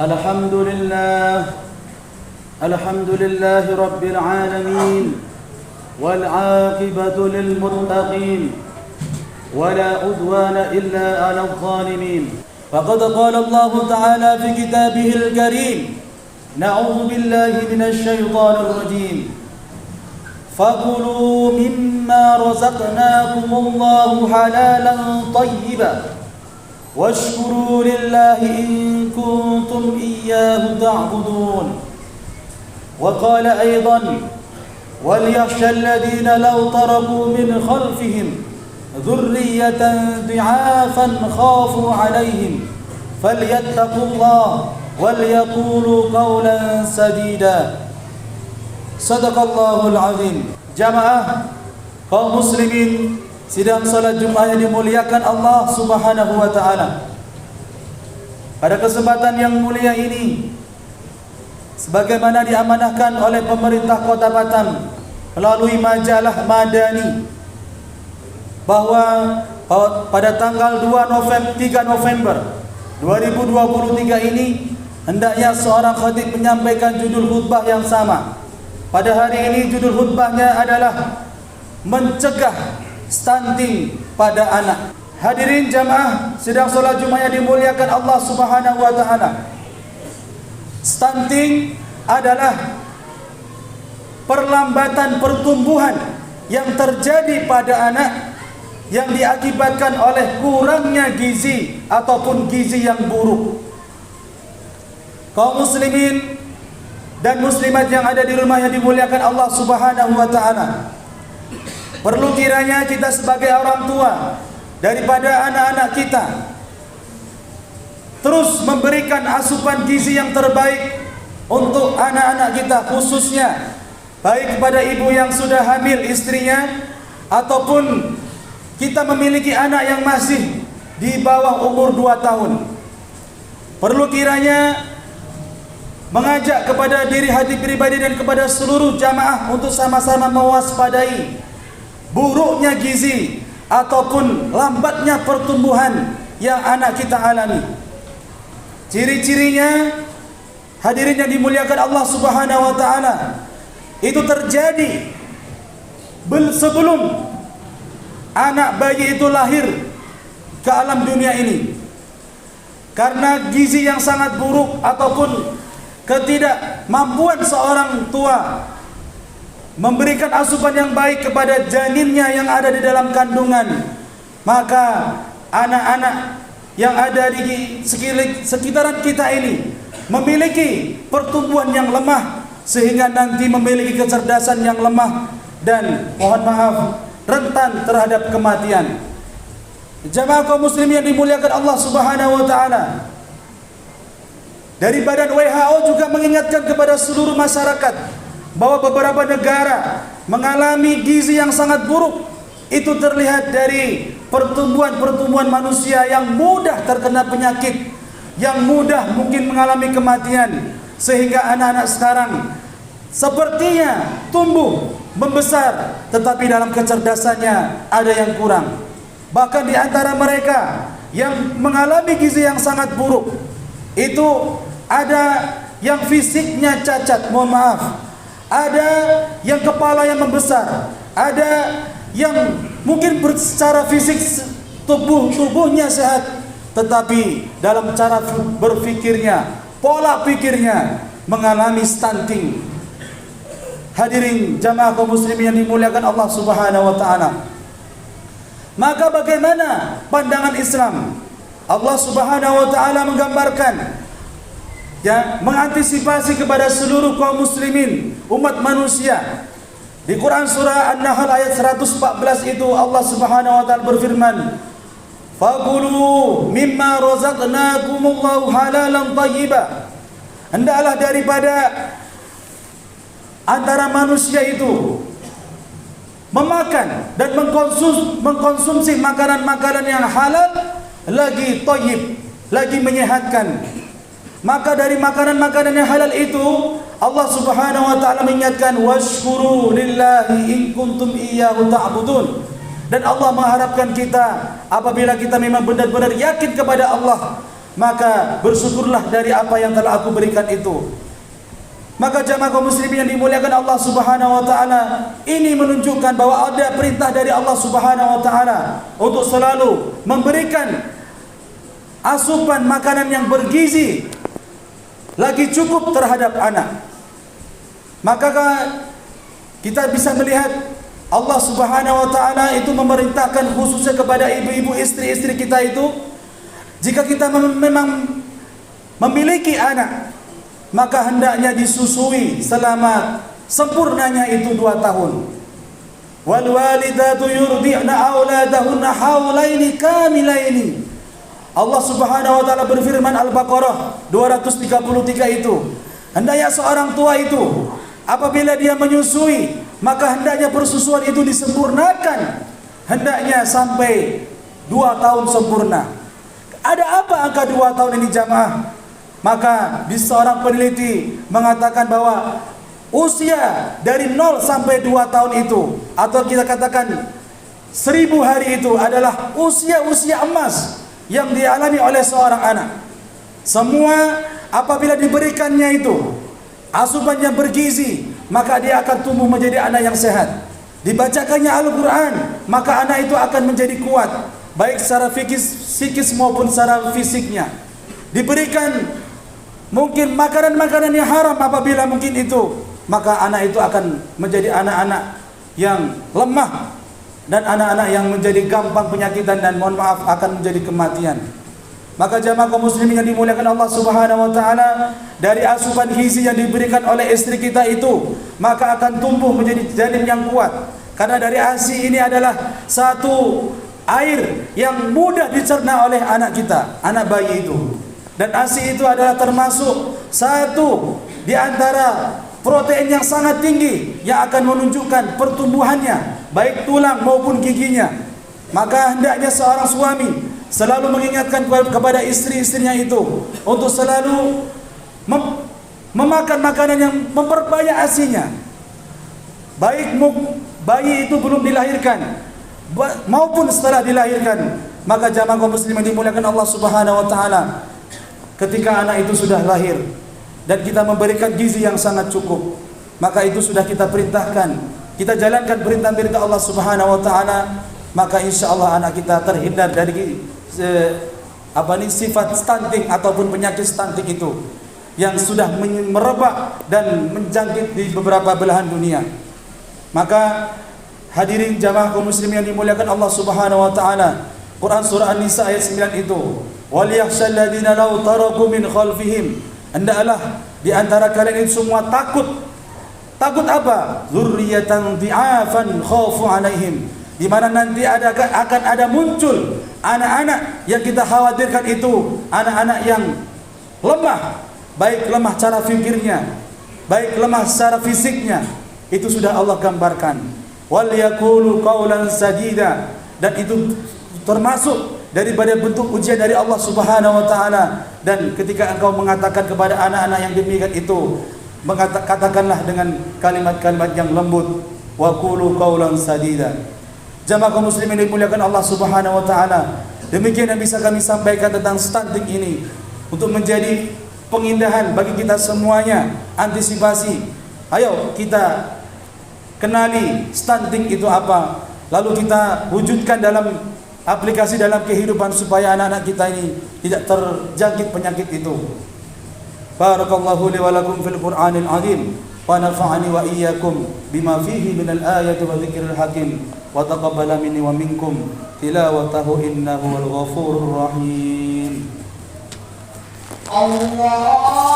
الحمد لله رب العالمين والعاقبة للمتقين ولا عدوان إلا على الظالمين. فقد قال الله تعالى في كتابه الكريم: نعوذ بالله من الشيطان الرجيم. فكلوا مما رزقناكم الله حلالا طيبا واشكروا لله إن كنتم إياه تعبدون. وقال أيضا: وليخشى الذين لو تركوا من خلفهم ذرية ضعافا خافوا عليهم فليتقوا الله وليقولوا قولا سديدا. Sadaqallahul azim. Jamaah kaum muslimin sidang salat Jumat yang dimuliakan Allah Subhanahu wa taala. Pada kesempatan yang mulia ini, sebagaimana diamanahkan oleh pemerintah Kota Batam melalui majalah Madani, bahwa pada tanggal 3 November 2023 ini hendaknya seorang khatib menyampaikan judul khutbah yang sama. Pada hari ini judul khutbahnya adalah mencegah stunting pada anak. Hadirin jamaah sidang salat Jumat yang dimuliakan Allah Subhanahu wa taala. Stunting adalah perlambatan pertumbuhan yang terjadi pada anak yang diakibatkan oleh kurangnya gizi ataupun gizi yang buruk. Kaum muslimin dan muslimat yang ada di rumah yang dimuliakan Allah Subhanahu wa taala, perlu kiranya kita sebagai orang tua daripada anak-anak kita terus memberikan asupan gizi yang terbaik untuk anak-anak kita, khususnya baik kepada ibu yang sudah hamil istrinya ataupun kita memiliki anak yang masih di bawah umur 2 tahun. Perlu kiranya mengajak kepada diri hati pribadi dan kepada seluruh jamaah untuk sama-sama mewaspadai buruknya gizi ataupun lambatnya pertumbuhan yang anak kita alami. Ciri-cirinya, hadirin yang dimuliakan Allah Subhanahu wa taala, itu terjadi sebelum anak bayi itu lahir ke alam dunia ini. Karena gizi yang sangat buruk ataupun ketidakmampuan seorang tua memberikan asupan yang baik kepada janinnya yang ada di dalam kandungan, maka anak-anak yang ada di sekitaran kita ini memiliki pertumbuhan yang lemah, sehingga nanti memiliki kecerdasan yang lemah dan mohon maaf rentan terhadap kematian. Jamaah kaum muslimin yang dimuliakan Allah Subhanahu wa taala, dari Badan WHO juga mengingatkan kepada seluruh masyarakat bahwa beberapa negara mengalami gizi yang sangat buruk. Itu terlihat dari pertumbuhan manusia yang mudah terkena penyakit, yang mudah mungkin mengalami kematian, sehingga anak-anak sekarang sepertinya tumbuh membesar tetapi dalam kecerdasannya ada yang kurang. Bahkan di antara mereka yang mengalami gizi yang sangat buruk itu ada yang fisiknya cacat, mohon maaf, ada yang kepala yang membesar, ada yang mungkin secara fisik tubuhnya sehat, tetapi dalam cara berpikirnya, pola pikirnya mengalami stunting. Hadirin jamaah kaum muslimin yang dimuliakan Allah Subhanahu wa taala, maka bagaimana pandangan Islam? Allah Subhanahu wa taala menggambarkan, mengantisipasi kepada seluruh kaum muslimin, umat manusia. Di Quran surah An-Nahl ayat 114 itu Allah Subhanahu wa taala berfirman, "Fakulu mimma razaqnakumullahu halalan thayyiba." Hendaklah daripada antara manusia itu memakan dan mengkonsumsi makanan-makanan yang halal lagi thayyib, lagi menyehatkan. Maka dari makanan-makanan yang halal itu Allah Subhanahu wa taala mengingatkan, washkuru lillahi in kuntum iyyahu ta'budun. Dan Allah mengharapkan kita apabila kita memang benar-benar yakin kepada Allah, maka bersyukurlah dari apa yang telah aku berikan itu. Maka jamaah kaum muslimin yang dimuliakan Allah Subhanahu wa taala, ini menunjukkan bahwa ada perintah dari Allah Subhanahu wa taala untuk selalu memberikan asupan makanan yang bergizi lagi cukup terhadap anak. Maka kita bisa melihat Allah Subhanahu wa taala itu memerintahkan khususnya kepada ibu-ibu, istri-istri kita itu, jika kita memang memiliki anak, maka hendaknya disusui selama sempurnanya itu 2 tahun. Wal walidatu yurdi'na auladahunna haulaini kamilaini. Allah Subhanahu wa taala berfirman Al-Baqarah 233 itu, hendaknya seorang tua itu apabila dia menyusui, maka hendaknya persusuan itu disempurnakan, hendaknya sampai 2 tahun sempurna. Ada apa angka 2 tahun ini jamaah? Maka di seorang peneliti mengatakan bahwa usia dari 0 sampai 2 tahun itu, atau kita katakan 1000 hari itu adalah usia-usia emas yang dialami oleh seorang anak. Semua apabila diberikannya itu asupan yang bergizi, maka dia akan tumbuh menjadi anak yang sehat. Dibacakannya Al-Quran, maka anak itu akan menjadi kuat, baik secara psikis maupun secara fisiknya. Diberikan mungkin makanan-makanan yang haram apabila mungkin itu, maka anak itu akan menjadi anak-anak yang lemah dan anak-anak yang menjadi gampang penyakitan dan mohon maaf akan menjadi kematian. Maka jamaah kaum muslimin yang dimuliakan Allah Subhanahu wa taala, dari asupan gizi yang diberikan oleh istri kita itu, maka akan tumbuh menjadi janin yang kuat. Karena dari ASI ini adalah satu air yang mudah dicerna oleh anak kita, anak bayi itu. Dan ASI itu adalah termasuk satu di antara protein yang sangat tinggi yang akan menunjukkan pertumbuhannya, baik tulang maupun giginya. Maka hendaknya seorang suami selalu mengingatkan kepada istri-istrinya itu untuk selalu memakan makanan yang memperbanyak ASI-nya, baik bayi itu belum dilahirkan maupun setelah dilahirkan. Maka jamaah kaum muslimin dimuliakan Allah Subhanahu wa taala, ketika anak itu sudah lahir dan kita memberikan gizi yang sangat cukup, maka itu sudah kita perintahkan, kita jalankan perintah-perintah Allah Subhanahu wa taala, maka insyaallah anak kita terhindar dari sifat stunting ataupun penyakit stunting itu yang sudah merebak dan menjangkit di beberapa belahan dunia. Maka hadirin jamaah kaum muslimin yang dimuliakan Allah Subhanahu wa taala, Quran surah An-Nisa ayat 9 itu, wal yakhshal ladzina law taraku min khalfihim, hendaklah di antara kalian itu semua takut. Takut apa? Dzurriyyatan dhi'afan khafu alaihim, di mana nanti akan ada muncul anak-anak yang kita khawatirkan itu anak-anak yang lemah, baik lemah cara fikirnya, baik lemah secara fisiknya. Itu sudah Allah gambarkan. Wal yaqulu qawlan sadida, dan itu termasuk daripada bentuk ujian dari Allah Subhanahu wa taala. Dan ketika engkau mengatakan kepada anak-anak yang demikian itu, katakanlah dengan kalimat-kalimat yang lembut, wa qulu qawlan sadida. Jamaah kaum muslimin dimuliakan Allah Subhanahu wa taala, demikian yang bisa kami sampaikan tentang stunting ini, untuk menjadi pengindahan bagi kita semuanya, antisipasi. Ayo kita kenali stunting itu apa, lalu kita wujudkan dalam aplikasi dalam kehidupan supaya anak-anak kita ini tidak terjangkit penyakit itu. Barakallahu li wa lakum fil Qur'anil azim wa nafa'ani wa iyyakum bima fihi minal ayati wa dzikril hakim wa taqabbala minni wa minkum tilawatahu innahu wal ghafurur rahim. Allah